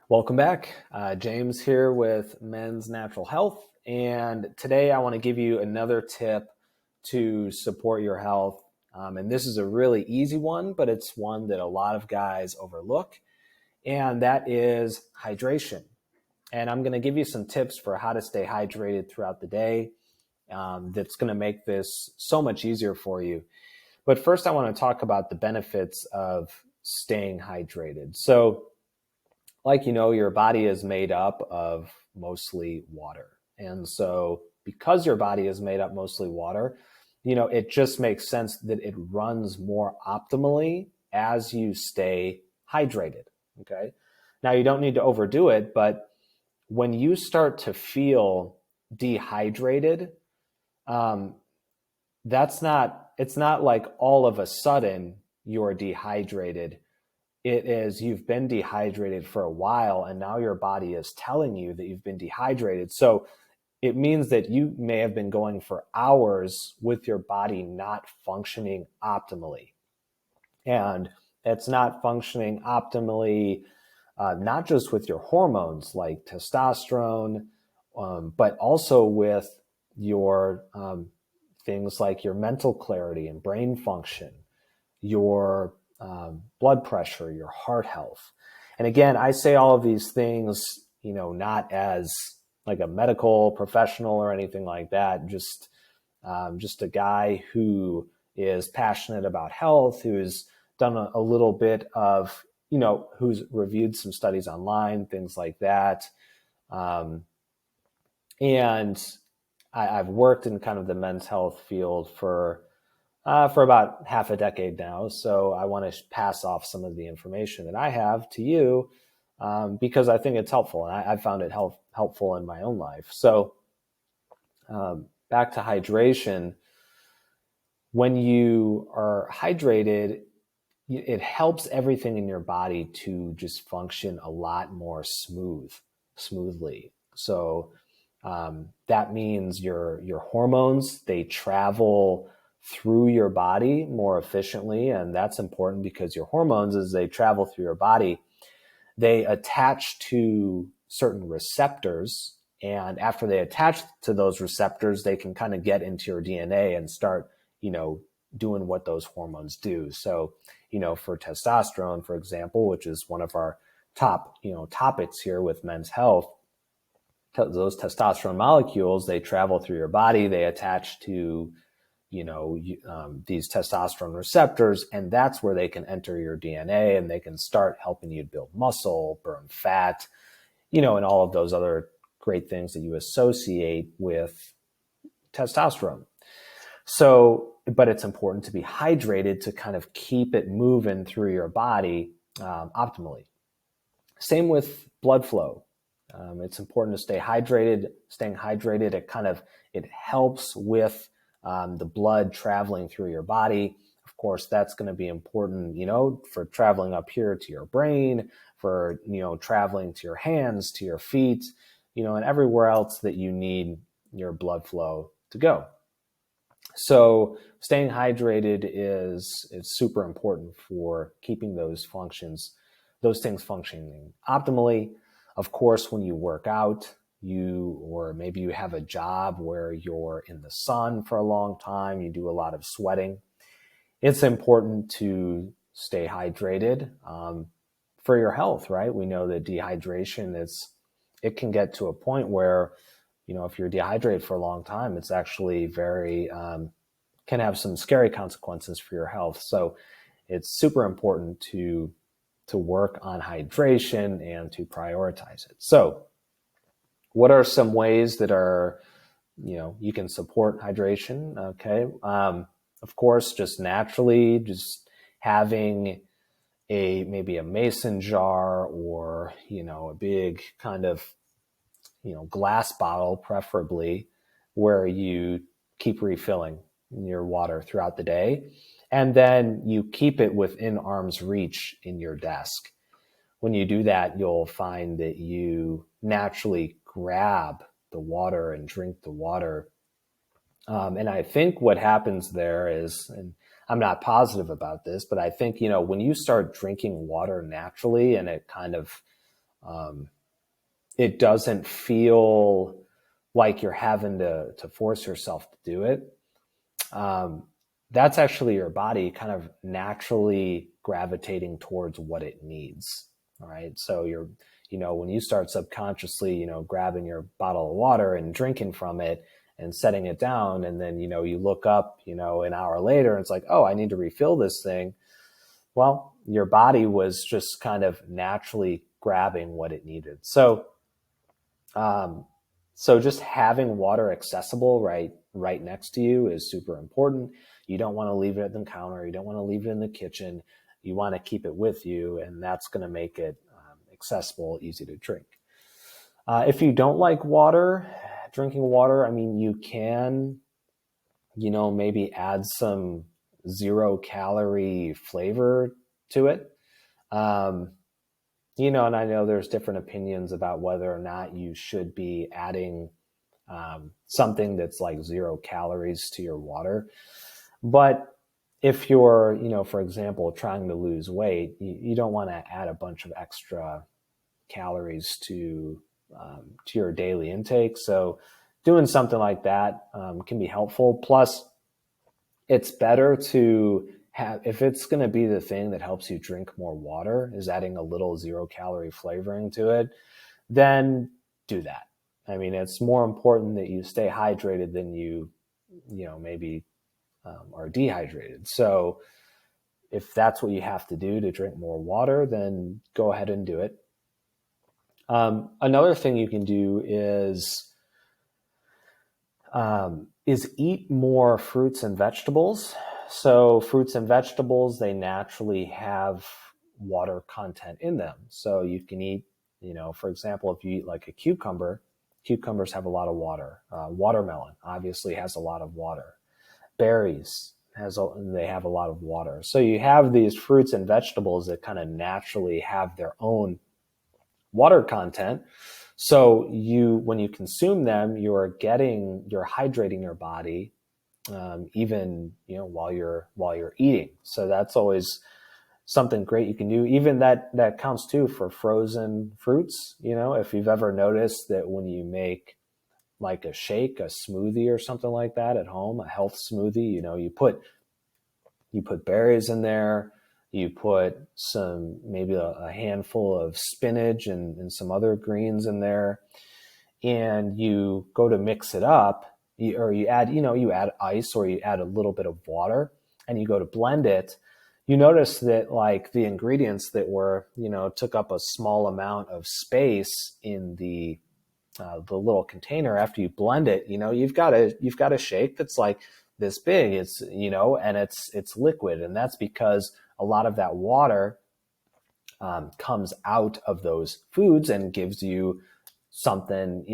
Welcome back. James here with Men's Natural Health. And today I want to give you another tip to support your health. And this is a really easy one, but it's one that a lot of guys overlook. And that is hydration. And I'm going to give you some tips for how to stay hydrated throughout the day. That's going to make this so much easier for you. But first, I want to talk about the benefits of staying hydrated. So, like you know, your body is made up of mostly water. And so because your body is made up mostly water, it just makes sense that it runs more optimally as you stay hydrated. Okay. Now you don't need to overdo it, but when you start to feel dehydrated, um, it's not like all of a sudden you're dehydrated. It is you've been dehydrated for a while and now your body is telling you that you've been dehydrated. So it means that you may have been going for hours with your body not functioning optimally. And it's not functioning optimally, not just with your hormones like testosterone, but also with your things like your mental clarity and brain function, your blood pressure, your heart health. And again, I say all of these things, not as like a medical professional or anything like that, just a guy who is passionate about health, who's done a little bit of, who's reviewed some studies online, things like that. And I've worked in kind of the men's health field for about half a decade now. So I want to pass off some of the information that I have to you because I think it's helpful. And I found it helpful in my own life. So back to hydration. When you are hydrated, it helps everything in your body to just function a lot more smoothly. So that means your hormones, they travel through your body more efficiently. And that's important because your hormones, as they travel through your body, they attach to certain receptors. And after they attach to those receptors, they can kind of get into your DNA and start, doing what those hormones do. So, for testosterone, for example, which is one of our top, topics here with men's health, those testosterone molecules, they travel through your body, they attach to these testosterone receptors, and that's where they can enter your DNA and they can start helping you build muscle, burn fat, and all of those other great things that you associate with testosterone. So, but it's important to be hydrated to kind of keep it moving through your body optimally. Same with blood flow. It's important to stay hydrated. Staying hydrated, it helps with the blood traveling through your body. Of course, that's going to be important, for traveling up here to your brain, for, traveling to your hands, to your feet, and everywhere else that you need your blood flow to go. So staying hydrated is super important for keeping those things functioning optimally. Of course, when you work out, or maybe you have a job where you're in the sun for a long time, you do a lot of sweating, it's important to stay hydrated for your health, right? We know that dehydration it can get to a point where, if you're dehydrated for a long time, it's actually very, can have some scary consequences for your health. So it's super important to work on hydration and to prioritize it. So what are some ways that are, you can support hydration? Okay. Of course, just naturally, just having maybe a mason jar or, a big kind of, glass bottle, preferably, where you keep refilling your water throughout the day. And then you keep it within arm's reach in your desk. When you do that, you'll find that you naturally grab the water and drink the water. And I think what happens there is, and I'm not positive about this, but I think, when you start drinking water naturally and it kind of It doesn't feel like you're having to force yourself to do it. That's actually your body kind of naturally gravitating towards what it needs. All right. So when you start subconsciously, grabbing your bottle of water and drinking from it and setting it down, and then, you look up, an hour later and it's like, oh, I need to refill this thing. Well, your body was just kind of naturally grabbing what it needed. So just having water accessible right next to you is super important. You don't want to leave it at the counter. You don't want to leave it in the kitchen. You want to keep it with you, and that's going to make it accessible, easy to drink. If you don't like drinking water, I mean, you can, maybe add some 0-calorie flavor to it. And I know there's different opinions about whether or not you should be adding something that's like 0 calories to your water. But if you're, for example, trying to lose weight, you don't want to add a bunch of extra calories to your daily intake. So doing something like that can be helpful. Plus, it's better to if it's going to be the thing that helps you drink more water, is adding a little 0-calorie flavoring to it, then do that. I mean, it's more important that you stay hydrated than you maybe are dehydrated. So if that's what you have to do to drink more water, then go ahead and do it. Another thing you can do is eat more fruits and vegetables. So fruits and vegetables, they naturally have water content in them. So you can eat, for example, if you eat like a cucumber, cucumbers have a lot of water. Watermelon obviously has a lot of water. Berries they have a lot of water. So you have these fruits and vegetables that kind of naturally have their own water content. So when you consume them, you're hydrating your body, even, while you're eating. So that's always something great you can do. Even that counts too for frozen fruits. If you've ever noticed that when you make like a shake, a smoothie or something like that at home, a health smoothie, you put berries in there, you put maybe a handful of spinach and some other greens in there, and you go to mix it up, you add ice or you add a little bit of water and you go to blend it. You notice that like the ingredients that took up a small amount of space in the little container, after you blend it, you've got a shake that's like this big. It's and it's liquid, and that's because a lot of that water comes out of those foods and gives you something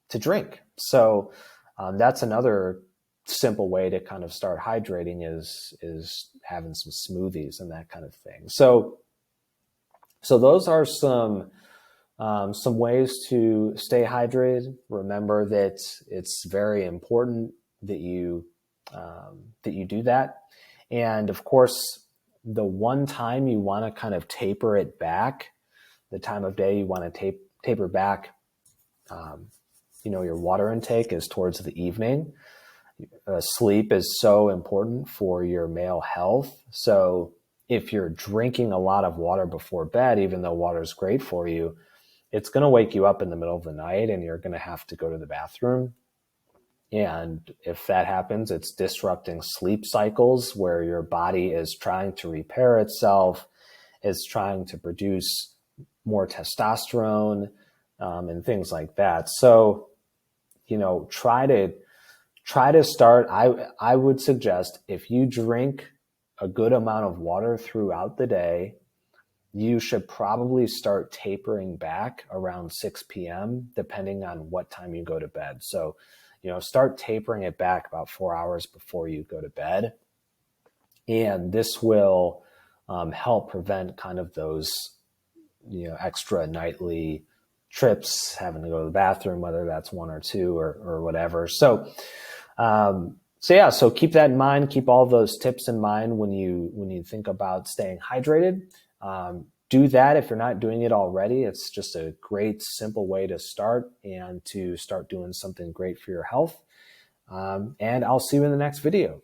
to drink. So that's another simple way to kind of start hydrating is having some smoothies and that kind of thing. So those are some ways to stay hydrated. Remember that it's very important that you do that. And of course, the one time you want to kind of taper it back, the time of day you want to taper back, your water intake is towards the evening. Sleep is so important for your male health. So if you're drinking a lot of water before bed, even though water is great for you, it's going to wake you up in the middle of the night and you're going to have to go to the bathroom. And if that happens, it's disrupting sleep cycles where your body is trying to repair itself, is trying to produce more testosterone, and things like that. So, try to start. I would suggest if you drink a good amount of water throughout the day, you should probably start tapering back around 6 p.m., depending on what time you go to bed. So, start tapering it back about 4 hours before you go to bed. And this will help prevent kind of those, extra nightly trips, having to go to the bathroom, whether that's one or two or whatever. So keep that in mind. Keep all those tips in mind when you think about staying hydrated. do that if you're not doing it already. It's just a great, simple way to start and to start doing something great for your health. And I'll see you in the next video.